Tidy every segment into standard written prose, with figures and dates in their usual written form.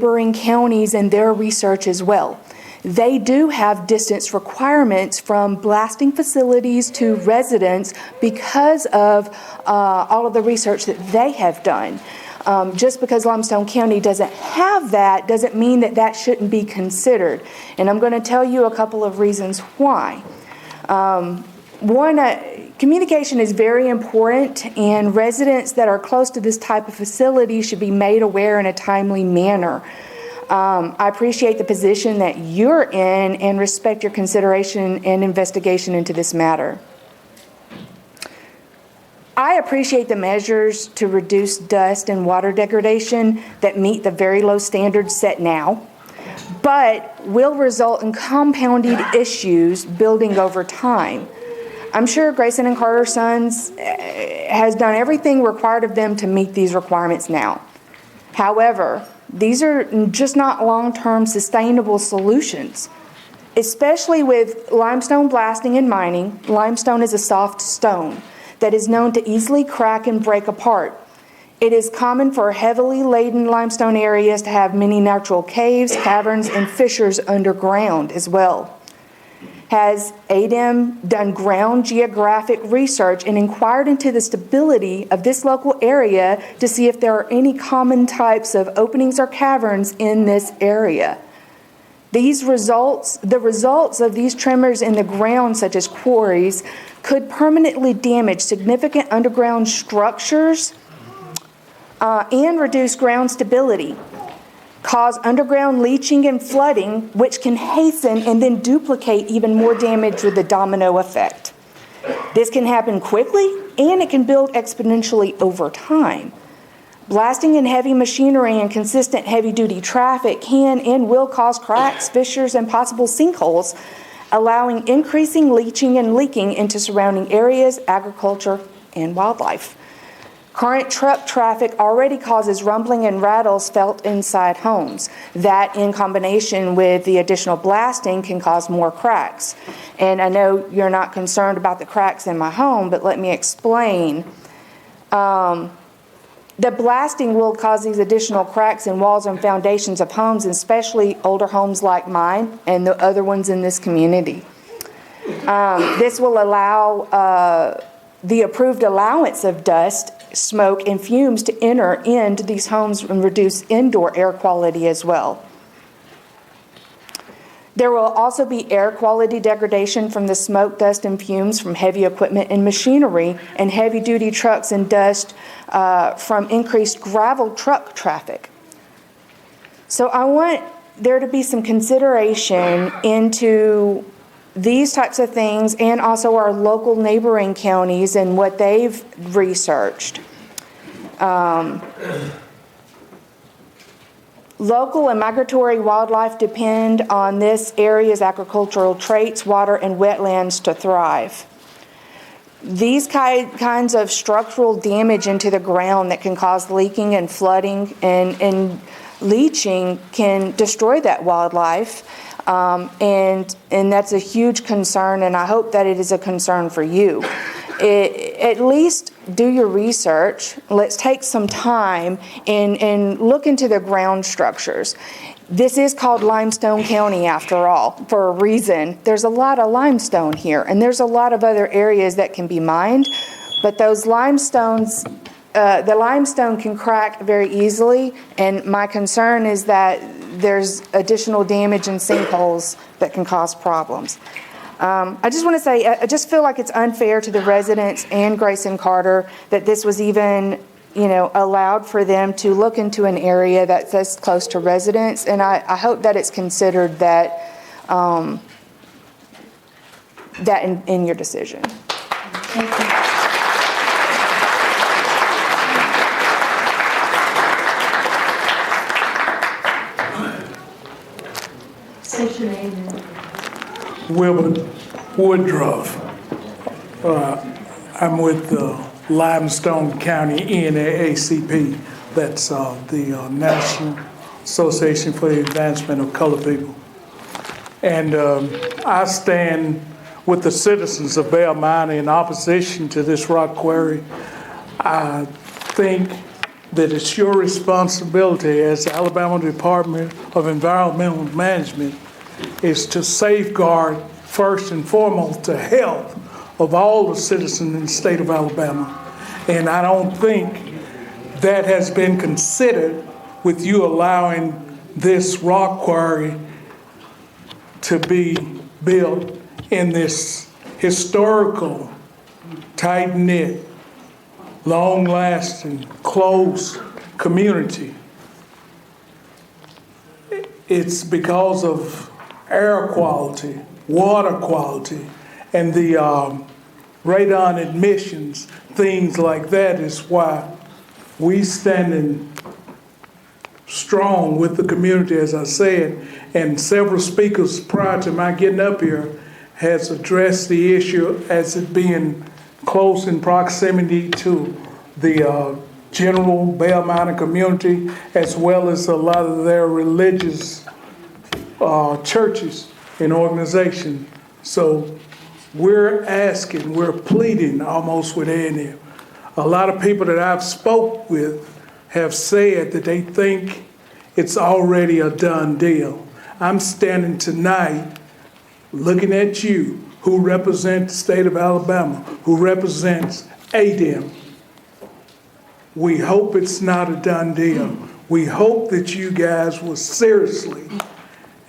neighboring counties and their research as well. They do have distance requirements from blasting facilities to residents because of all of the research that they have done. Just because Limestone County doesn't have that doesn't mean that that shouldn't be considered. And I'm going to tell you a couple of reasons why. One, communication is very important, and residents that are close to this type of facility should be made aware in a timely manner. I appreciate the position that you're in and respect your consideration and investigation into this matter. I appreciate the measures to reduce dust and water degradation that meet the very low standards set now, but will result in compounded issues building over time. I'm sure Grayson and Carter Sons has done everything required of them to meet these requirements now. However, these are just not long-term sustainable solutions. Especially with limestone blasting and mining, limestone is a soft stone that is known to easily crack and break apart. It is common for heavily laden limestone areas to have many natural caves, caverns, and fissures underground as well. Has ADEM done ground geographic research and inquired into the stability of this local area to see if there are any common types of openings or caverns in this area? The results of these tremors in the ground, such as quarries, could permanently damage significant underground structures and reduce ground stability, cause underground leaching and flooding, which can hasten and then duplicate even more damage with the domino effect. This can happen quickly, and it can build exponentially over time. Blasting and heavy machinery and consistent heavy-duty traffic can and will cause cracks, fissures, and possible sinkholes, allowing increasing leaching and leaking into surrounding areas, agriculture, and wildlife. Current truck traffic already causes rumbling and rattles felt inside homes. That, in combination with the additional blasting, can cause more cracks. And I know you're not concerned about the cracks in my home, but let me explain. The blasting will cause these additional cracks in walls and foundations of homes, especially older homes like mine and the other ones in this community. This will allow the approved allowance of dust, smoke, and fumes to enter into these homes and reduce indoor air quality as well. There will also be air quality degradation from the smoke, dust, and fumes from heavy equipment and machinery, and heavy-duty trucks and dust from increased gravel truck traffic. So I want there to be some consideration into these types of things, and also our local neighboring counties and what they've researched. Local and migratory wildlife depend on this area's agricultural traits, water, and wetlands to thrive. These kinds of structural damage into the ground that can cause leaking and flooding and leaching can destroy that wildlife. And that's a huge concern, and I hope that it is a concern for you. At least do your research. Let's take some time and look into the ground structures. This is called Limestone County after all, for a reason. There's a lot of limestone here, and there's a lot of other areas that can be mined, but those limestones, the limestone can crack very easily, and my concern is that there's additional damage and sinkholes that can cause problems. I just want to say, I just feel like it's unfair to the residents and Grayson Carter that this was even, allowed for them to look into an area that's this close to residents, and I hope that it's considered that in your decision. Thank you. Wilbert Woodruff. I'm with Limestone County NAACP. That's the National Association for the Advancement of Colored People. And I stand with the citizens of Belmont in opposition to this rock quarry. I think that it's your responsibility as the Alabama Department of Environmental Management is to safeguard, first and foremost, the health of all the citizens in the state of Alabama. And I don't think that has been considered with you allowing this rock quarry to be built in this historical, tight-knit, long-lasting, close community. It's because of air quality, water quality, and the radon emissions, things like that is why we standing strong with the community, as I said, and several speakers prior to my getting up here has addressed the issue as it being close in proximity to the general Bell Mountain community, as well as a lot of their religious churches and organizations. So we're asking, we're pleading almost with ADEM. A lot of people that I've spoke with have said that they think it's already a done deal. I'm standing tonight looking at you, who represent the state of Alabama, who represents ADEM. We hope it's not a done deal. We hope that you guys will seriously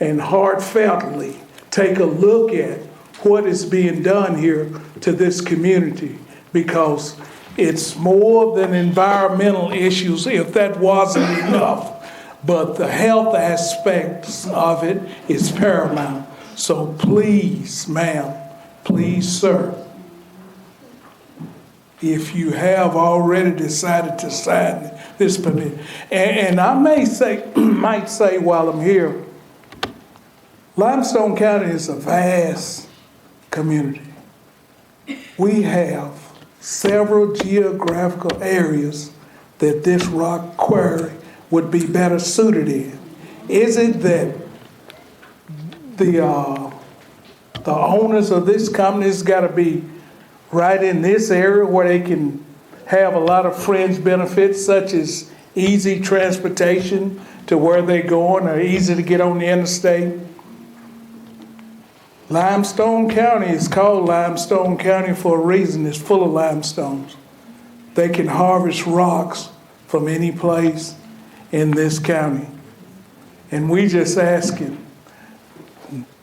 and heartfeltly take a look at what is being done here to this community, because it's more than environmental issues, if that wasn't enough. But the health aspects of it is paramount. So please, ma'am, please, sir, if you have already decided to sign this permit, and I might say while I'm here, Limestone County is a vast community. We have several geographical areas that this rock quarry would be better suited in. Is it that the owners of this company has got to be right in this area where they can have a lot of fringe benefits, such as easy transportation to where they're going, or easy to get on the interstate? Limestone County is called Limestone County for a reason. It's full of limestones. They can harvest rocks from any place in this county. And we just asking,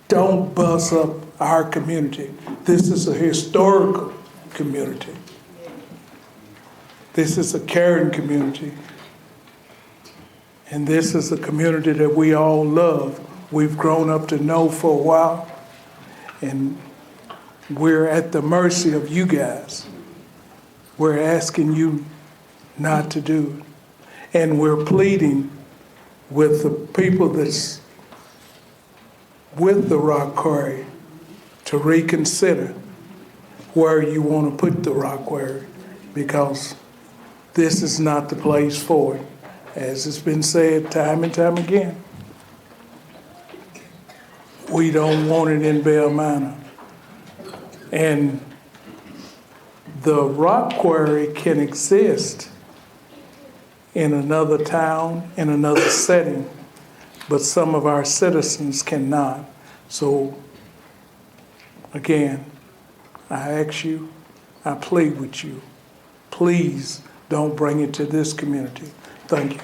don't buzz up our community. This is a historical community. This is a caring community. And this is a community that we all love. We've grown up to know for a while. And we're at the mercy of you guys. We're asking you not to do it. And we're pleading with the people that's with the rock quarry to reconsider where you want to put the rock quarry, because this is not the place for it. As it's been said time and time again, we don't want it in Bell Mountain. And the rock quarry can exist in another town, in another setting, but some of our citizens cannot. So, again, I ask you, I plead with you, please don't bring it to this community. Thank you.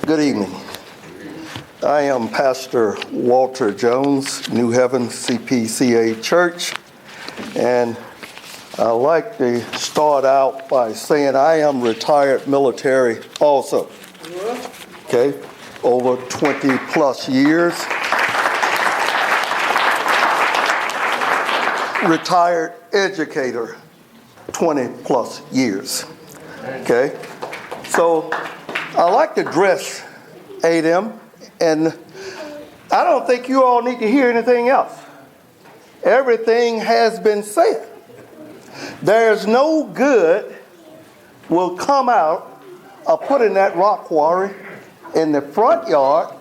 Good evening. I am Pastor Walter Jones, New Heaven CPCA Church, and I'd like to start out by saying I am retired military also. Okay, over 20 plus years. Retired educator, 20 plus years. Okay, so I like to address ADEM, and I don't think you all need to hear anything else. Everything has been said. There's no good will come out of putting that rock quarry in the front yard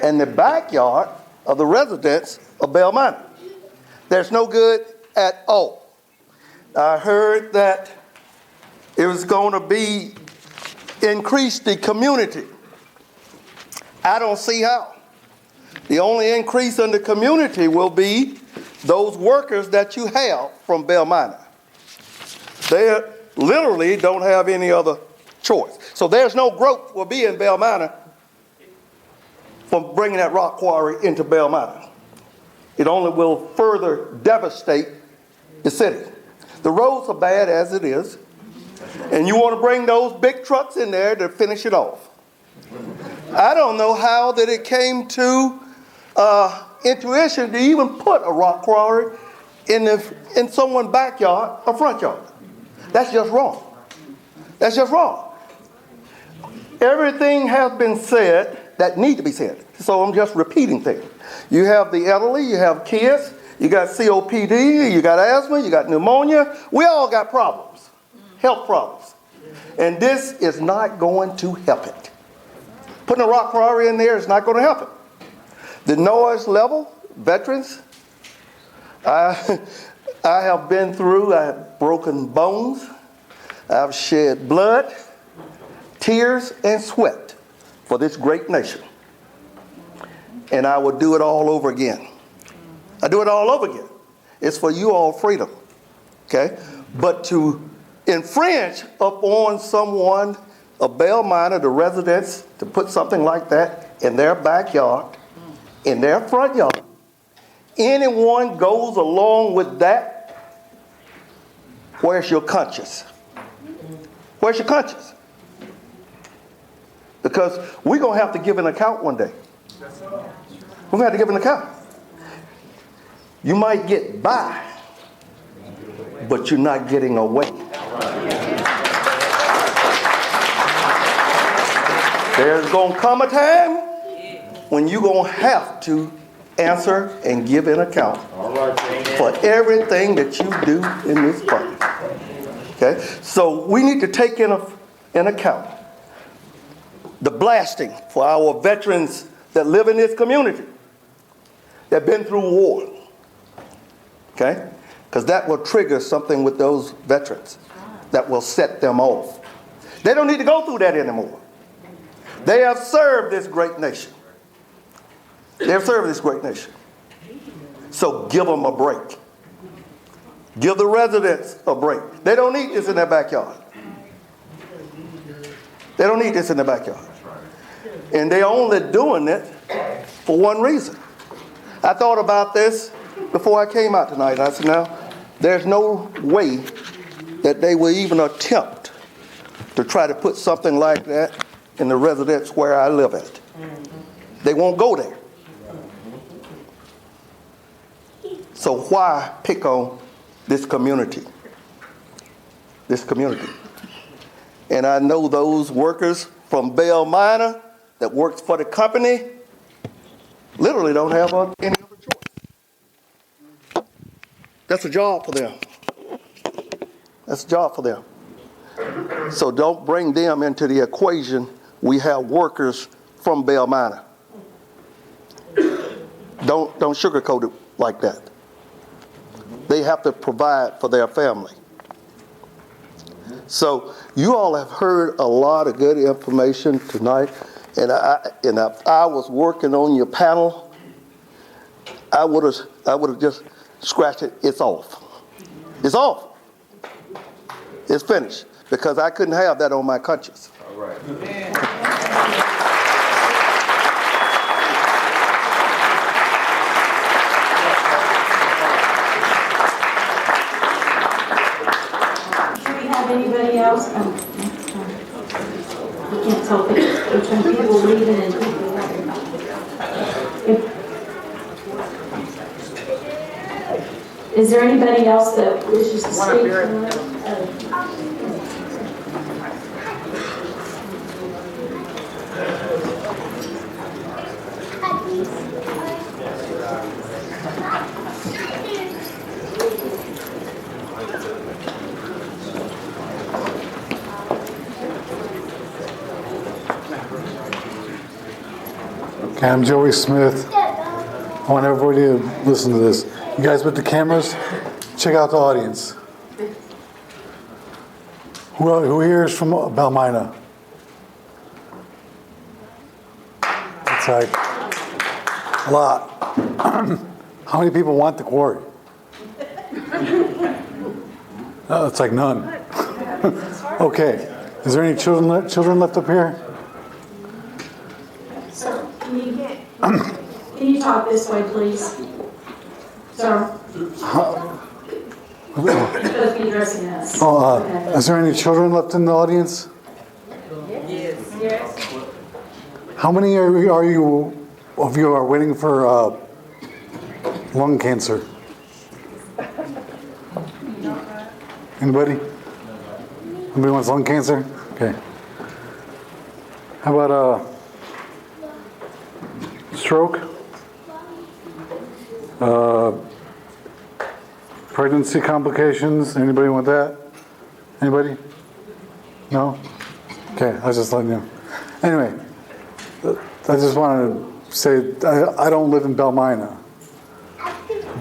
and the backyard of the residents of Bell Minor. There's no good at all. I heard that it was going to be increase the community. I don't see how. The only increase in the community will be those workers that you have from Bell Minor. They literally don't have any other choice. So there's no growth will be in Bell Minor from bringing that rock quarry into Bell Minor. It only will further devastate the city. The roads are bad as it is, and you want to bring those big trucks in there to finish it off. I don't know how that it came to intuition to even put a rock quarry in someone's backyard or front yard. That's just wrong. That's just wrong. Everything has been said that need to be said. So I'm just repeating things. You have the elderly, you have kids, you got COPD, you got asthma, you got pneumonia. We all got problems, health problems. And this is not going to help it. Putting a rock quarry in there is not going to help it. The noise level, veterans, I have been through, I have broken bones, I've shed blood, tears, and sweat for this great nation. And I will do it all over again. I do it all over again. It's for you all freedom, okay? But to infringe upon someone, a Bell Minor, the residents, to put something like that in their backyard, in their front yard, anyone goes along with that, where's your conscience? Where's your conscience? Because we're going to have to give an account one day. We're going to have to give an account. You might get by, but you're not getting away. There's going to come a time when you're going to have to answer and give an account for everything that you do in this body. Okay? So we need to take in account the blasting for our veterans that live in this community, that have been through war. Okay? Because that will trigger something with those veterans that will set them off. They don't need to go through that anymore. They have served this great nation. They have served this great nation. So give them a break. Give the residents a break. They don't need this in their backyard. They don't need this in their backyard. And they're only doing it for one reason. I thought about this before I came out tonight. I said, now, there's no way that they will even attempt to try to put something like that in the residence where I live at. They won't go there. So why pick on this community? This community. And I know those workers from Bell Minor that works for the company literally don't have any other choice. That's a job for them. That's a job for them. So don't bring them into the equation. We have workers from Bell Minor. Don't sugarcoat it like that. They have to provide for their family. So you all have heard a lot of good information tonight, and if I was working on your panel, I would have just scratched it. It's off. It's off. It's finished, because I couldn't have that on my conscience. All right. Anybody else? I can't tell between people leaving and people running. Is there anybody else that wishes to speak? Okay, I'm Joey Smith. I want everybody to listen to this. You guys with the cameras, check out the audience. Who here is from Balmina? It's like a lot. How many people want the quarry? It's like none. Okay. Is there any children left up here? Sir, can you talk this way, please? Sir? You're supposed to be addressing us. Is there any children left in the audience? Yes. How many of you are waiting for lung cancer? Anybody? Anybody wants lung cancer? Okay. How about stroke? Pregnancy complications? Anybody want that? Anybody? No? Okay, I was just letting you know. Anyway, I just wanted to say I don't live in Balmina,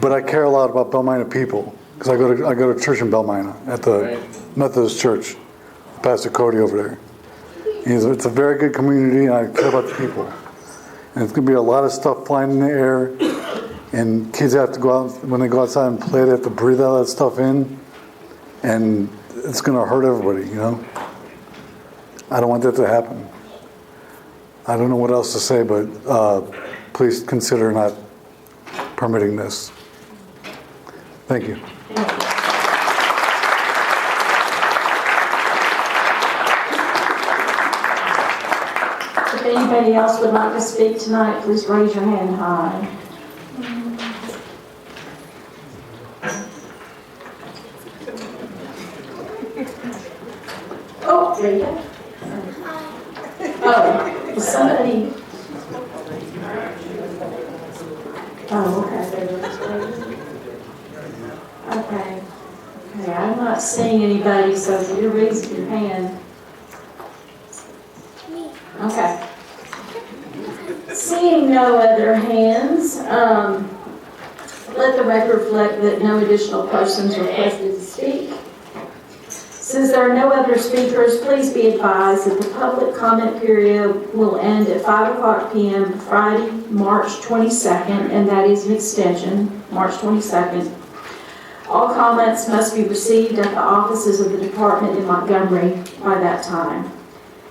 but I care a lot about Balmina people because I go to church in Balmina at the Methodist Church. Pastor Cody over there. It's a very good community, and I care about the people. And it's going to be a lot of stuff flying in the air, and kids have to go out, when they go outside and play, they have to breathe all that stuff in, and it's going to hurt everybody, you know? I don't want that to happen. I don't know what else to say, but please consider not permitting this. Thank you. If anybody else would like to speak tonight, please raise your hand high. Oh, there you go. Oh, is somebody? Oh, okay. Okay, I'm not seeing anybody, so you're raising your hand. Okay. Seeing no other hands, let the record reflect that no additional persons requested to speak. Since there are no other speakers, please be advised that the public comment period will end at 5:00 p.m. Friday, March 22nd, and that is an extension, March 22nd. All comments must be received at the offices of the department in Montgomery by that time.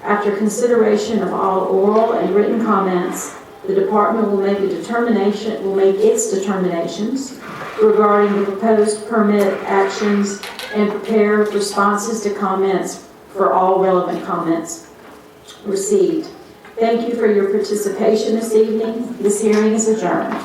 After consideration of all oral and written comments, the department will make its determinations regarding the proposed permit actions and prepare responses to comments for all relevant comments received. Thank you for your participation this evening. This hearing is adjourned.